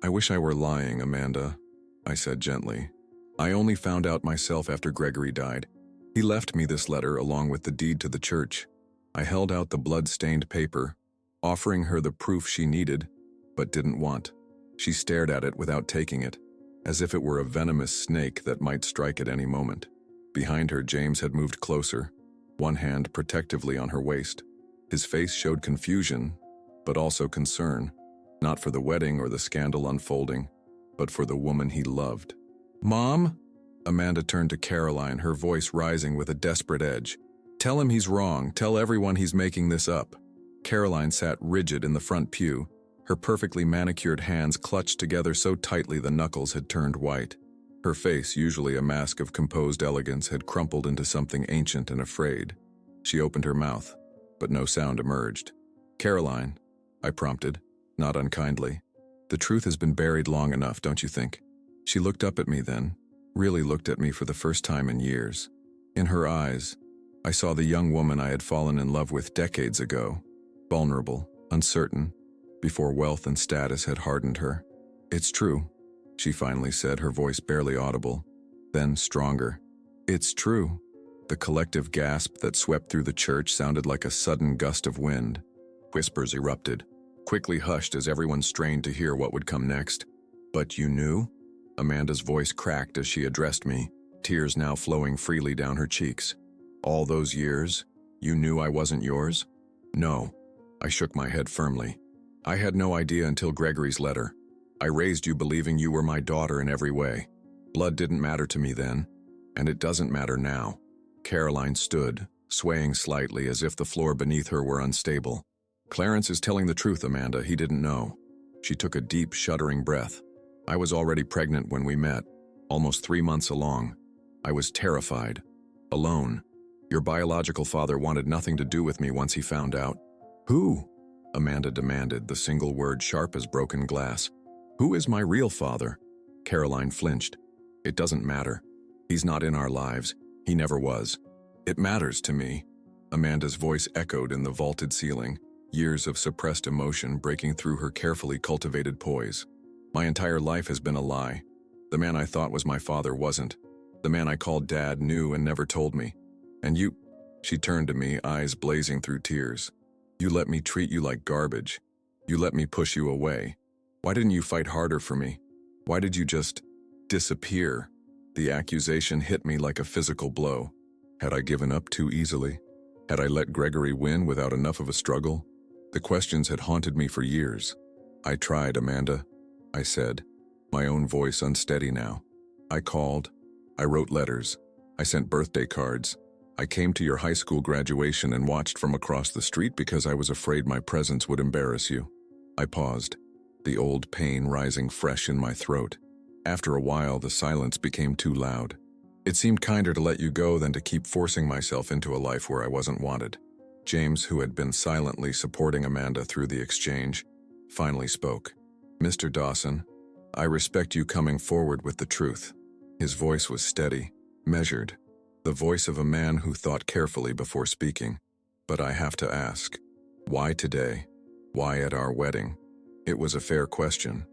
"I wish I were lying, Amanda," I said gently. "I only found out myself after Gregory died. He left me this letter along with the deed to the church." I held out the blood-stained paper, offering her the proof she needed, but didn't want. She stared at it without taking it, as if it were a venomous snake that might strike at any moment. Behind her, James had moved closer, one hand protectively on her waist. His face showed confusion, but also concern, not for the wedding or the scandal unfolding, but for the woman he loved. "Mom?" Amanda turned to Caroline, her voice rising with a desperate edge. "Tell him he's wrong. Tell everyone he's making this up." Caroline sat rigid in the front pew, her perfectly manicured hands clutched together so tightly the knuckles had turned white. Her face, usually a mask of composed elegance, had crumpled into something ancient and afraid. She opened her mouth, but no sound emerged. "Caroline," I prompted, not unkindly. "The truth has been buried long enough, don't you think?" She looked up at me then, really looked at me for the first time in years. In her eyes, I saw the young woman I had fallen in love with decades ago, vulnerable, uncertain, before wealth and status had hardened her. "It's true," she finally said, her voice barely audible, then stronger. "It's true." The collective gasp that swept through the church sounded like a sudden gust of wind. Whispers erupted, quickly hushed as everyone strained to hear what would come next. "But you knew?" Amanda's voice cracked as she addressed me, tears now flowing freely down her cheeks. "All those years, you knew I wasn't yours?" "No." I shook my head firmly. "I had no idea until Gregory's letter. I raised you believing you were my daughter in every way. Blood didn't matter to me then, and it doesn't matter now." Caroline stood, swaying slightly as if the floor beneath her were unstable. "Clarence is telling the truth, Amanda. He didn't know." She took a deep, shuddering breath. "I was already pregnant when we met, almost 3 months along. I was terrified, alone. Your biological father wanted nothing to do with me once he found out." "Who?" Amanda demanded, the single word sharp as broken glass. "Who is my real father?" Caroline flinched. "It doesn't matter. He's not in our lives. He never was." "It matters to me." Amanda's voice echoed in the vaulted ceiling, years of suppressed emotion breaking through her carefully cultivated poise. "My entire life has been a lie. The man I thought was my father wasn't. The man I called Dad knew and never told me. And you—" She turned to me, eyes blazing through tears. "You let me treat you like garbage. You let me push you away. Why didn't you fight harder for me? Why did you just disappear?" The accusation hit me like a physical blow. Had I given up too easily? Had I let Gregory win without enough of a struggle? The questions had haunted me for years. "I tried, Amanda," I said, my own voice unsteady now. "I called. I wrote letters. I sent birthday cards. I came to your high school graduation and watched from across the street because I was afraid my presence would embarrass you." I paused, the old pain rising fresh in my throat. After a while, the silence became too loud. It seemed kinder to let you go than to keep forcing myself into a life where I wasn't wanted. James, who had been silently supporting Amanda through the exchange, finally spoke. "Mr. Dawson, I respect you coming forward with the truth." His voice was steady, measured, the voice of a man who thought carefully before speaking. "But I have to ask, why today? Why at our wedding?" It was a fair question,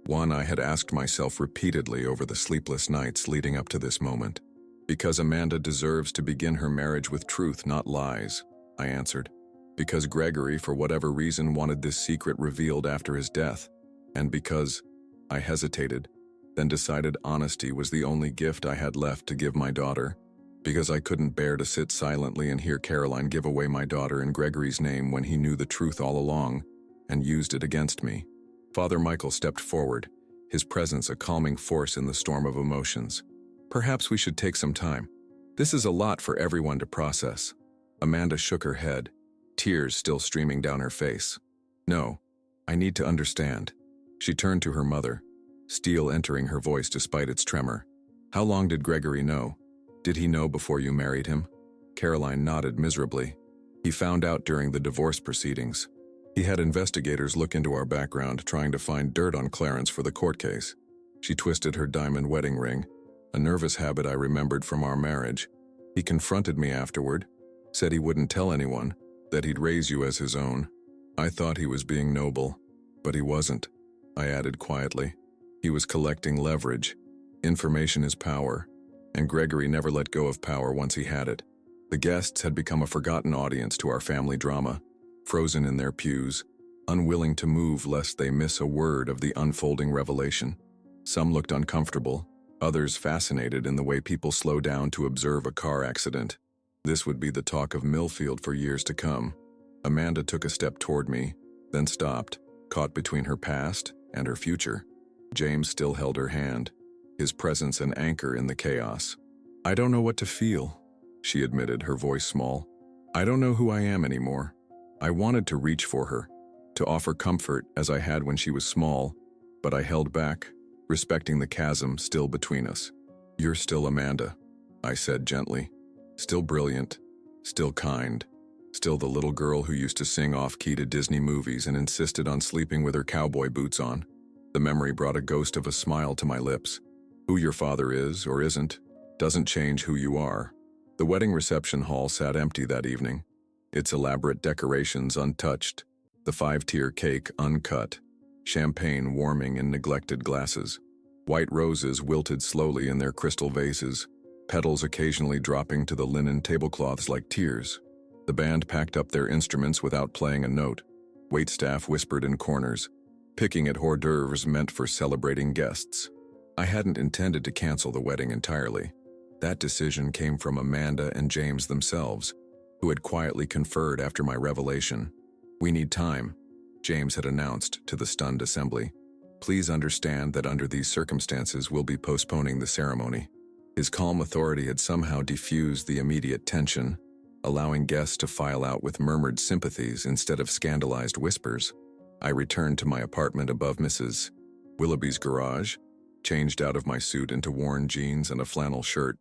one I had asked myself repeatedly over the sleepless nights leading up to this moment. "Because Amanda deserves to begin her marriage with truth, not lies," I answered. "Because Gregory, for whatever reason, wanted this secret revealed after his death. And because—" I hesitated, then decided honesty was the only gift I had left to give my daughter. Because I couldn't bear to sit silently and hear Caroline give away my daughter in Gregory's name when he knew the truth all along and used it against me. Father Michael stepped forward, his presence a calming force in the storm of emotions. "Perhaps we should take some time. This is a lot for everyone to process." Amanda shook her head, tears still streaming down her face. "No, I need to understand. She turned to her mother, steel entering her voice despite its tremor. How long did Gregory know? Did he know before you married him? Caroline nodded miserably. He found out during the divorce proceedings. He had investigators look into our background, trying to find dirt on Clarence for the court case. She twisted her diamond wedding ring, a nervous habit I remembered from our marriage. He confronted me afterward, said he wouldn't tell anyone, that he'd raise you as his own. I thought he was being noble, but he wasn't, I added quietly. He was collecting leverage. Information is power, and Gregory never let go of power once he had it. The guests had become a forgotten audience to our family drama, frozen in their pews, unwilling to move lest they miss a word of the unfolding revelation. Some looked uncomfortable, others fascinated in the way people slow down to observe a car accident. This would be the talk of Millfield for years to come. Amanda took a step toward me, then stopped, caught between her past and her future. James still held her hand, his presence an anchor in the chaos. I don't know what to feel, she admitted, her voice small. I don't know who I am anymore. I wanted to reach for her, to offer comfort as I had when she was small, but I held back, respecting the chasm still between us. You're still Amanda, I said gently. Still brilliant, still kind, still the little girl who used to sing off-key to Disney movies and insisted on sleeping with her cowboy boots on. The memory brought a ghost of a smile to my lips. Who your father is or isn't doesn't change who you are. The wedding reception hall sat empty that evening, its elaborate decorations untouched, the 5-tier cake uncut, champagne warming in neglected glasses. White roses wilted slowly in their crystal vases, petals occasionally dropping to the linen tablecloths like tears. The band packed up their instruments without playing a note. Waitstaff whispered in corners, picking at hors d'oeuvres meant for celebrating guests. I hadn't intended to cancel the wedding entirely. That decision came from Amanda and James themselves, who had quietly conferred after my revelation. We need time, James had announced to the stunned assembly. Please understand that under these circumstances we'll be postponing the ceremony. His calm authority had somehow diffused the immediate tension, allowing guests to file out with murmured sympathies instead of scandalized whispers. I returned to my apartment above Mrs. Willoughby's garage, changed out of my suit into worn jeans and a flannel shirt,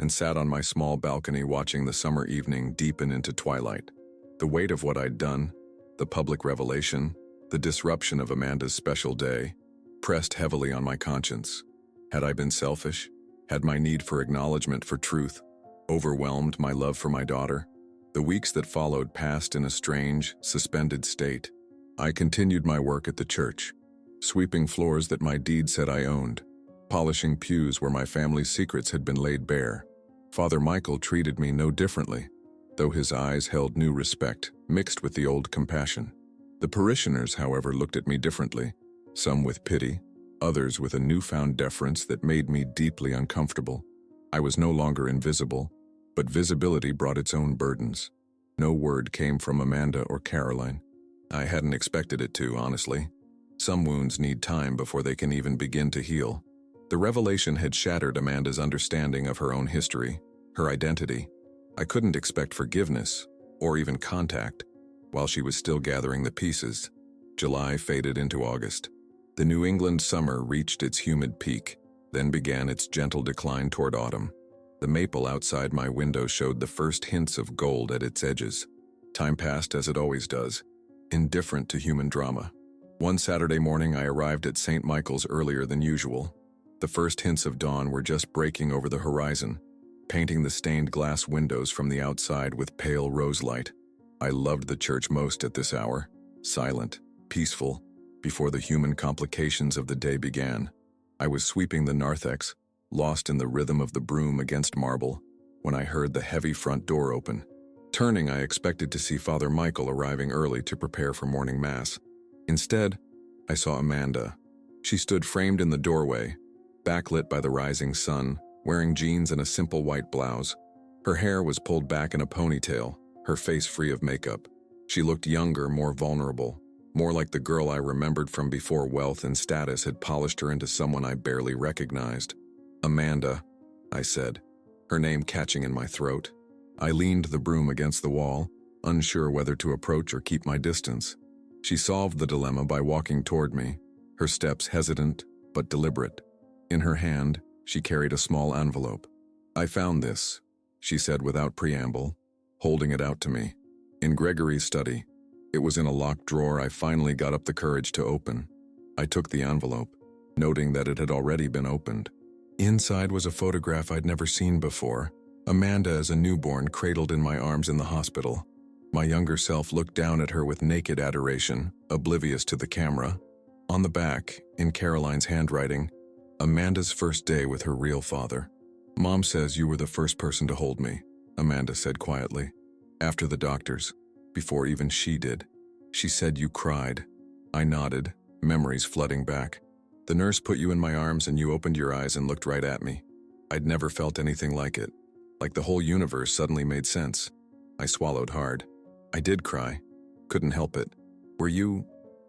and sat on my small balcony watching the summer evening deepen into twilight. The weight of what I'd done, the public revelation, the disruption of Amanda's special day, pressed heavily on my conscience. Had I been selfish? Had my need for acknowledgement for truth overwhelmed my love for my daughter? The weeks that followed passed in a strange, suspended state. I continued my work at the church, sweeping floors that my deed said I owned, polishing pews where my family's secrets had been laid bare. Father Michael treated me no differently, though his eyes held new respect, mixed with the old compassion. The parishioners, however, looked at me differently, some with pity, others with a newfound deference that made me deeply uncomfortable. I was no longer invisible, but visibility brought its own burdens. No word came from Amanda or Caroline. I hadn't expected it to, honestly. Some wounds need time before they can even begin to heal. The revelation had shattered Amanda's understanding of her own history, her identity. I couldn't expect forgiveness, or even contact, while she was still gathering the pieces. July faded into August. The New England summer reached its humid peak, then began its gentle decline toward autumn. The maple outside my window showed the first hints of gold at its edges. Time passed as it always does, indifferent to human drama. One Saturday morning I arrived at St. Michael's earlier than usual. The first hints of dawn were just breaking over the horizon, painting the stained glass windows from the outside with pale rose light. I loved the church most at this hour, silent, peaceful, before the human complications of the day began. I was sweeping the narthex, lost in the rhythm of the broom against marble, when I heard the heavy front door open. Turning, I expected to see Father Michael arriving early to prepare for morning mass. Instead, I saw Amanda. She stood framed in the doorway, backlit by the rising sun, wearing jeans and a simple white blouse. Her hair was pulled back in a ponytail, her face free of makeup. She looked younger, more vulnerable, more like the girl I remembered from before wealth and status had polished her into someone I barely recognized. Amanda, I said, her name catching in my throat. I leaned the broom against the wall, unsure whether to approach or keep my distance. She solved the dilemma by walking toward me, her steps hesitant but deliberate. In her hand, she carried a small envelope. "I found this," she said without preamble, holding it out to me. "In Gregory's study. It was in a locked drawer I finally got up the courage to open." I took the envelope, noting that it had already been opened. Inside was a photograph I'd never seen before. Amanda as a newborn cradled in my arms in the hospital. My younger self looked down at her with naked adoration, oblivious to the camera. On the back, in Caroline's handwriting, Amanda's first day with her real father. "Mom says you were the first person to hold me," Amanda said quietly. "After the doctors, before even she did. She said you cried." I nodded, memories flooding back. "The nurse put you in my arms and you opened your eyes and looked right at me. I'd never felt anything like it. Like the whole universe suddenly made sense." I swallowed hard. "I did cry. Couldn't help it. Were you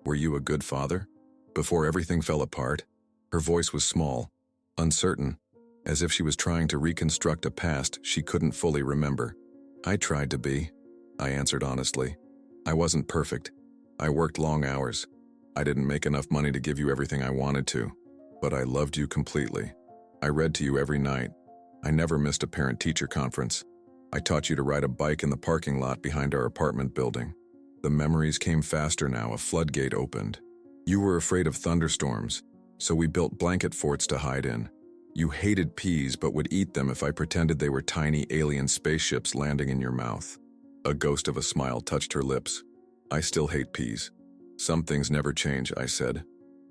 a good father?" Before everything fell apart, her voice was small, uncertain, as if she was trying to reconstruct a past she couldn't fully remember. "I tried to be," I answered honestly. "I wasn't perfect. I worked long hours. I didn't make enough money to give you everything I wanted to. But I loved you completely. I read to you every night. I never missed a parent-teacher conference. I taught you to ride a bike in the parking lot behind our apartment building." The memories came faster now, a floodgate opened. "You were afraid of thunderstorms, so we built blanket forts to hide in. You hated peas but would eat them if I pretended they were tiny alien spaceships landing in your mouth." A ghost of a smile touched her lips. "I still hate peas. Some things never change," I said,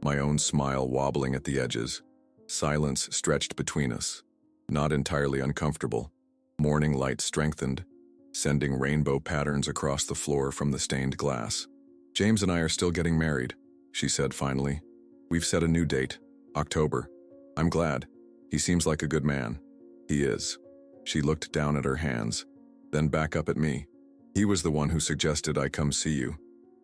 my own smile wobbling at the edges. Silence stretched between us, not entirely uncomfortable. Morning light strengthened, sending rainbow patterns across the floor from the stained glass. "James and I are still getting married," she said finally. "We've set a new date, October. I'm glad. He seems like a good man." "He is." She looked down at her hands, then back up at me. "He was the one who suggested I come see you.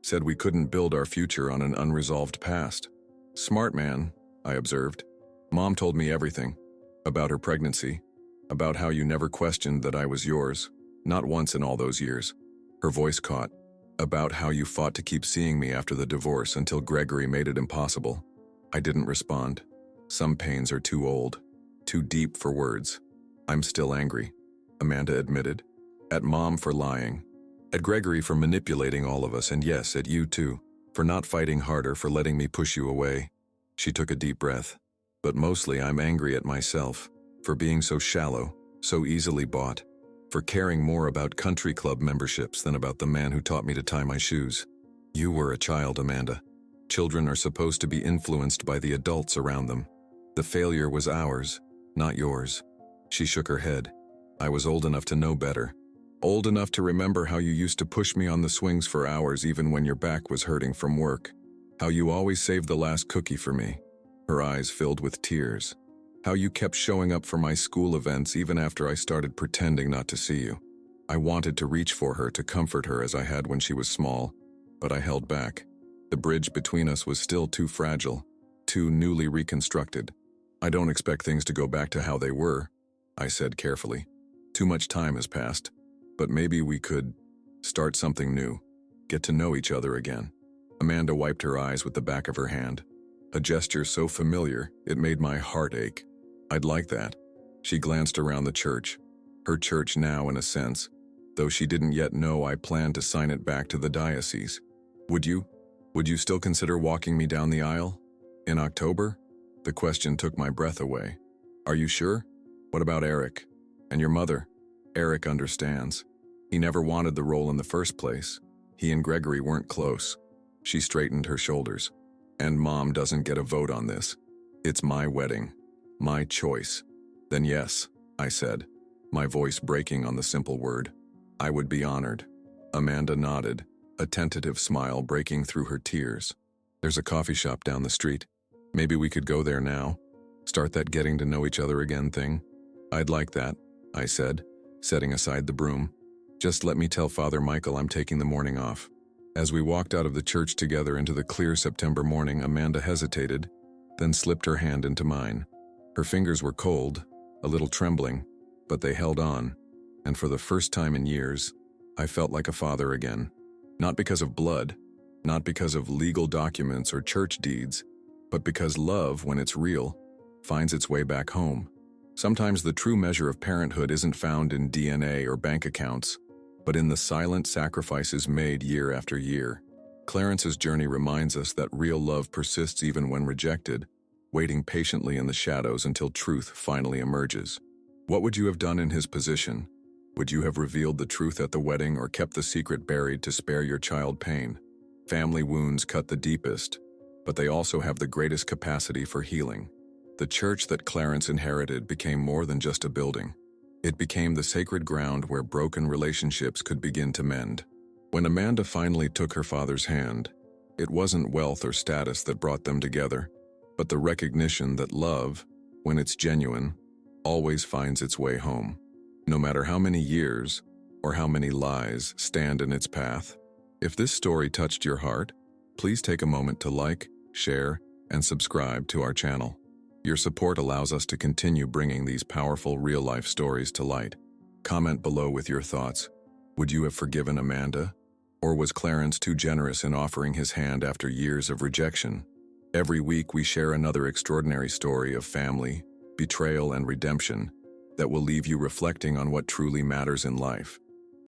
Said we couldn't build our future on an unresolved past." "Smart man," I observed. "Mom told me everything. About her pregnancy. About how you never questioned that I was yours. Not once in all those years." Her voice caught. "About how you fought to keep seeing me after the divorce until Gregory made it impossible." I didn't respond. Some pains are too old, too deep for words. "I'm still angry," Amanda admitted. "At Mom for lying. At Gregory for manipulating all of us, and yes, at you too, for not fighting harder, for letting me push you away." She took a deep breath. "But mostly I'm angry at myself, for being so shallow, so easily bought, for caring more about country club memberships than about the man who taught me to tie my shoes. You were a child, Amanda. Children are supposed to be influenced by the adults around them. The failure was ours, not yours." She shook her head. "I was old enough to know better. Old enough to remember how you used to push me on the swings for hours even when your back was hurting from work. How you always saved the last cookie for me." Her eyes filled with tears. "How you kept showing up for my school events even after I started pretending not to see you." I wanted to reach for her, to comfort her as I had when she was small, but I held back. The bridge between us was still too fragile, too newly reconstructed. "I don't expect things to go back to how they were," I said carefully. "Too much time has passed. But maybe we could start something new, get to know each other again." Amanda wiped her eyes with the back of her hand, a gesture so familiar it made my heart ache. "I'd like that." She glanced around the church, her church now in a sense, though she didn't yet know I planned to sign it back to the diocese. Would you still consider walking me down the aisle? In October?" The question took my breath away. "Are you sure? What about Eric? And your mother?" "Eric understands. He never wanted the role in the first place. He and Gregory weren't close." She straightened her shoulders. "And Mom doesn't get a vote on this. It's my wedding. My choice." "Then yes," I said, my voice breaking on the simple word. "I would be honored." Amanda nodded, a tentative smile breaking through her tears. "There's a coffee shop down the street. Maybe we could go there now. Start that getting to know each other again thing." "I'd like that," I said, setting aside the broom. "Just let me tell Father Michael I'm taking the morning off." As we walked out of the church together into the clear September morning, Amanda hesitated, then slipped her hand into mine. Her fingers were cold, a little trembling, but they held on, and for the first time in years, I felt like a father again. Not because of blood, not because of legal documents or church deeds, but because love, when it's real, finds its way back home. Sometimes the true measure of parenthood isn't found in DNA or bank accounts, but in the silent sacrifices made year after year. Clarence's journey reminds us that real love persists even when rejected, waiting patiently in the shadows until truth finally emerges. What would you have done in his position? Would you have revealed the truth at the wedding or kept the secret buried to spare your child pain? Family wounds cut the deepest, but they also have the greatest capacity for healing. The church that Clarence inherited became more than just a building. It became the sacred ground where broken relationships could begin to mend. When Amanda finally took her father's hand, it wasn't wealth or status that brought them together, but the recognition that love, when it's genuine, always finds its way home. No matter how many years or how many lies stand in its path. If this story touched your heart, please take a moment to like, share, and subscribe to our channel. Your support allows us to continue bringing these powerful real-life stories to light. Comment below with your thoughts. Would you have forgiven Amanda? Or was Clarence too generous in offering his hand after years of rejection? Every week we share another extraordinary story of family, betrayal, and redemption that will leave you reflecting on what truly matters in life.